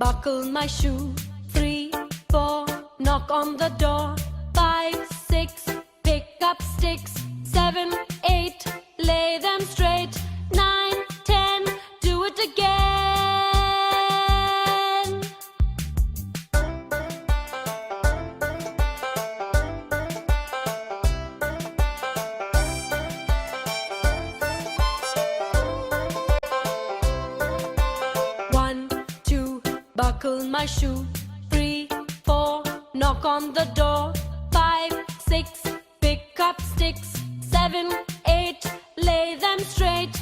buckle my shoe. 3, 4, knock on the door. 5, 6, pick up sticks. 7, 8, lay them straight. 9, 10, do it again. One, two, buckle my shoe. 3, 4, knock on the door. 5, 6, pick up sticks. 7, 8, lay them straight.